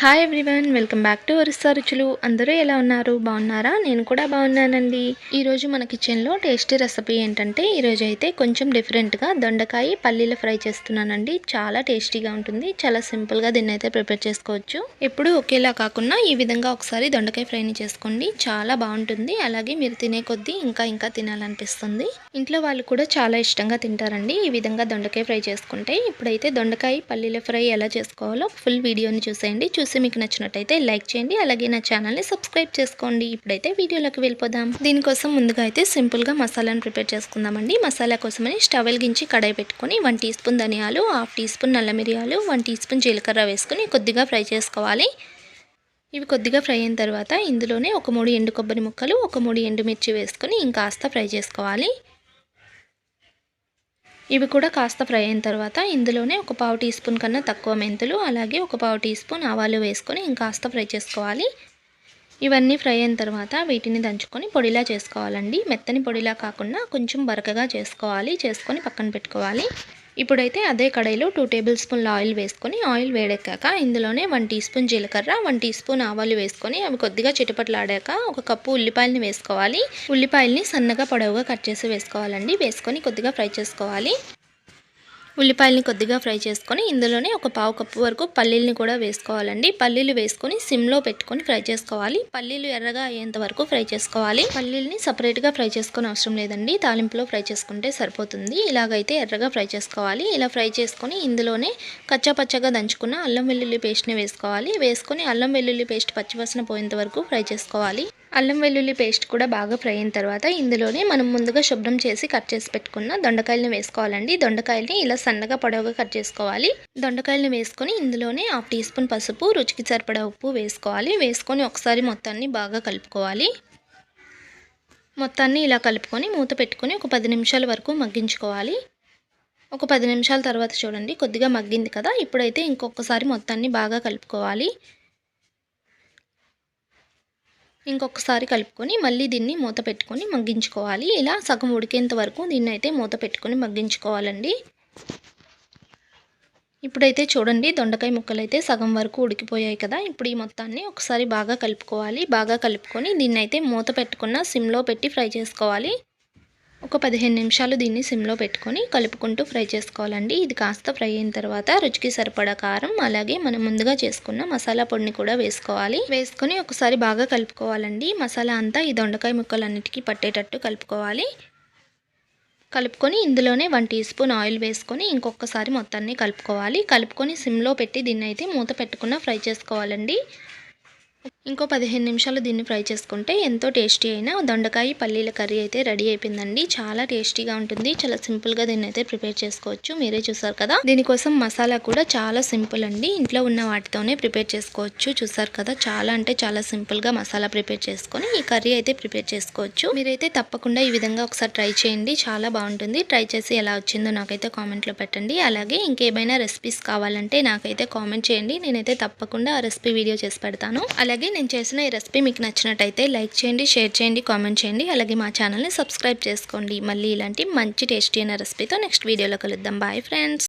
Hi everyone, welcome back to Orissa రుచులు. అందరూ ఎలా ఉన్నారు? బాగున్నారా? నేను కూడా బాగున్నానండి. ఈరోజు మన కిచెన్లో టేస్టీ రెసిపీ ఏంటంటే, ఈరోజు అయితే కొంచెం డిఫరెంట్గా దొండకాయ పల్లీల ఫ్రై చేస్తున్నానండి. చాలా టేస్టీగా ఉంటుంది. చాలా సింపుల్గా దీన్ని అయితే ప్రిపేర్ చేసుకోవచ్చు. ఎప్పుడు ఒకేలా కాకుండా ఈ విధంగా ఒకసారి దొండకాయ ఫ్రైని చేసుకోండి. చాలా బాగుంటుంది. అలాగే మీరు తినే కొద్దీ ఇంకా తినాలనిపిస్తుంది. ఇంట్లో వాళ్ళు కూడా చాలా ఇష్టంగా తింటారండి ఈ విధంగా దొండకాయ ఫ్రై చేసుకుంటే. ఇప్పుడైతే దొండకాయ పల్లీల ఫ్రై ఎలా చేసుకోవాలో ఫుల్ వీడియోని చూసేయండి. చూసి మీకు నచ్చినట్టయితే లైక్ చేయండి. అలాగే నా ఛానల్ని సబ్స్క్రైబ్ చేసుకోండి. ఇప్పుడైతే వీడియోలోకి వెళ్ళిపోదాం. దీనికోసం ముందుగా అయితే సింపుల్గా మసాలాను ప్రిపేర్ చేసుకుందామండి. మసాలా కోసమని స్టవ్ వెలిగించి కడాయి పెట్టుకొని 1 టీ స్పూన్ ధనియాలు, 1/2 టీ స్పూన్ నల్ల మిరియాలు, 1 టీ స్పూన్ జీలకర్ర వేసుకొని కొద్దిగా ఫ్రై చేసుకోవాలి. ఇవి కొద్దిగా ఫ్రై అయిన తర్వాత ఇందులోనే ఒక 3 ఎండు కొబ్బరి ముక్కలు, ఒక 3 ఎండుమిర్చి వేసుకొని ఇంకాస్త ఫ్రై చేసుకోవాలి. ఇవి కూడా కాస్త ఫ్రై అయిన తర్వాత ఇందులోనే ఒక 1/2 టీ స్పూన్ కన్నా తక్కువ మెంతులు, అలాగే ఒక 1/2 టీ స్పూన్ ఆవాలు వేసుకొని ఇంకాస్త ఫ్రై చేసుకోవాలి. ఇవన్నీ ఫ్రై అయిన తర్వాత వీటిని దంచుకొని పొడిలా చేసుకోవాలండి. మెత్తని పొడిలా కాకుండా కొంచెం బరకగా చేసుకొని పక్కన పెట్టుకోవాలి. ఇప్పుడైతే అదే కడాయిలో 2 టేబుల్ స్పూన్ల ఆయిల్ వేసుకొని ఆయిల్ వేడెక్కాక ఇందులోనే 1 టీ స్పూన్ జీలకర్ర, 1 టీ స్పూన్ ఆవాలు వేసుకొని అవి కొద్దిగా చిటపటలాడాక ఒక కప్పు ఉల్లిపాయలని వేసుకోవాలి. ఉల్లిపాయల్ని సన్నగా పొడవుగా కట్ చేసి వేసుకోవాలండి. వేసుకొని కొద్దిగా ఫ్రై చేసుకోవాలి. ఉల్లిపాయల్ని కొద్దిగా ఫ్రై చేసుకొని ఇందులోనే ఒక 1/2 కప్పు వరకు పల్లీల్ని కూడా వేసుకోవాలండి. పల్లీలు వేసుకొని సిమ్లో పెట్టుకొని ఫ్రై చేసుకోవాలి. పల్లీలు ఎర్రగా అయ్యేంత వరకు ఫ్రై చేసుకోవాలి. పల్లీల్ని సపరేట్గా ఫ్రై చేసుకొని అవసరం లేదండి, తాలింపులో ఫ్రై చేసుకుంటే సరిపోతుంది. ఇలాగైతే ఎర్రగా ఫ్రై చేసుకోవాలి. ఇలా ఫ్రై చేసుకొని ఇందులోనే కచ్చాపచ్చగా దంచుకున్న అల్లం వెల్లుల్లి పేస్ట్ని వేసుకోవాలి. వేసుకొని అల్లం వెల్లుల్లి పేస్ట్ పచ్చివాసన పోయేంత వరకు ఫ్రై చేసుకోవాలి. అల్లం వెల్లుల్లి పేస్ట్ కూడా బాగా ఫ్రై అయిన తర్వాత ఇందులోనే మనం ముందుగా శుభ్రం చేసి కట్ చేసి పెట్టుకున్న దొండకాయలని వేసుకోవాలండి. దొండకాయల్ని ఇలా సన్నగా పొడవుగా కట్ చేసుకోవాలి. దొండకాయలని వేసుకొని ఇందులోనే 1/2 టీ స్పూన్ పసుపు, రుచికి సరిపడా ఉప్పు వేసుకోవాలి. వేసుకొని ఒకసారి మొత్తాన్ని బాగా కలుపుకోవాలి. మొత్తాన్ని ఇలా కలుపుకొని మూత పెట్టుకొని ఒక 10 నిమిషాల వరకు మగ్గించుకోవాలి. ఒక 10 నిమిషాల తర్వాత చూడండి కొద్దిగా మగ్గింది కదా. ఇప్పుడైతే ఇంకొకసారి మొత్తాన్ని బాగా కలుపుకోవాలి. ఇంకొకసారి కలుపుకొని మళ్ళీ దీన్ని మూత పెట్టుకొని మగ్గించుకోవాలి. ఇలా సగం ఉడికేంత వరకు దీన్ని అయితే మూత పెట్టుకొని మగ్గించుకోవాలండి. ఇప్పుడైతే చూడండి దొండకాయ ముక్కలు అయితే సగం వరకు ఉడికిపోయాయి కదా. ఇప్పుడు ఈ మొత్తాన్ని ఒకసారి బాగా కలుపుకోవాలి. బాగా కలుపుకొని దీన్ని అయితే మూత పెట్టుకున్న సిమ్లో పెట్టి ఫ్రై చేసుకోవాలి. ఒక 15 నిమిషాలు దీన్ని సిమ్లో పెట్టుకొని కలుపుకుంటూ ఫ్రై చేసుకోవాలండి. ఇది కాస్త ఫ్రై అయిన తర్వాత రుచికి సరిపడా కారం, అలాగే మనం ముందుగా చేసుకున్న మసాలా పొడిని కూడా వేసుకోవాలి. వేసుకొని ఒకసారి బాగా కలుపుకోవాలండి. మసాలా అంతా ఈ దొండకాయ ముక్కలన్నిటికీ పట్టేటట్టు కలుపుకోవాలి. కలుపుకొని ఇందులోనే 1 టీ స్పూన్ ఆయిల్ వేసుకొని ఇంకొకసారి మొత్తాన్ని కలుపుకోవాలి. కలుపుకొని సిమ్లో పెట్టి దీన్ని అయితే మూత పెట్టుకున్న ఫ్రై చేసుకోవాలండి. ఇంకో 15 నిమిషాలు దీన్ని ఫ్రై చేసుకుంటే ఎంతో టేస్టీ అయిన దొండకాయ పల్లీల కర్రీ అయితే రెడీ అయిపోయిందండి. చాలా టేస్టీగా ఉంటుంది. చాలా సింపుల్గా దీన్ని అయితే ప్రిపేర్ చేసుకోవచ్చు. మీరే చూసారు కదా. దీనికోసం మసాలా కూడా చాలా సింపుల్ అండి. ఇంట్లో ఉన్న వాటితోనే ప్రిపేర్ చేసుకోవచ్చు. చూసారు కదా, చాలా అంటే చాలా సింపుల్గా మసాలా ప్రిపేర్ చేసుకొని ఈ కర్రీ అయితే ప్రిపేర్ చేసుకోవచ్చు. మీరైతే తప్పకుండా ఈ విధంగా ఒకసారి ట్రై చేయండి. చాలా బాగుంటుంది. ట్రై చేసి ఎలా వచ్చిందో నాకైతే కామెంట్లో పెట్టండి. అలాగే ఇంకేమైనా రెసిపీస్ కావాలంటే నాకైతే కామెంట్ చేయండి. నేనైతే తప్పకుండా ఆ రెసిపీ వీడియో చేసి పెడతాను. అలాగే నేను చేసిన ఈ రెసిపీ మీకు నచ్చినట్టయితే లైక్ చేయండి, షేర్ చేయండి, కామెంట్ చేయండి. అలాగే మా ఛానల్ని సబ్స్క్రైబ్ చేసుకోండి. మళ్ళీ ఇలాంటి మంచి టేస్టీ అయిన రెసిపీతో నెక్స్ట్ వీడియోలో కలుద్దాం. Bye friends.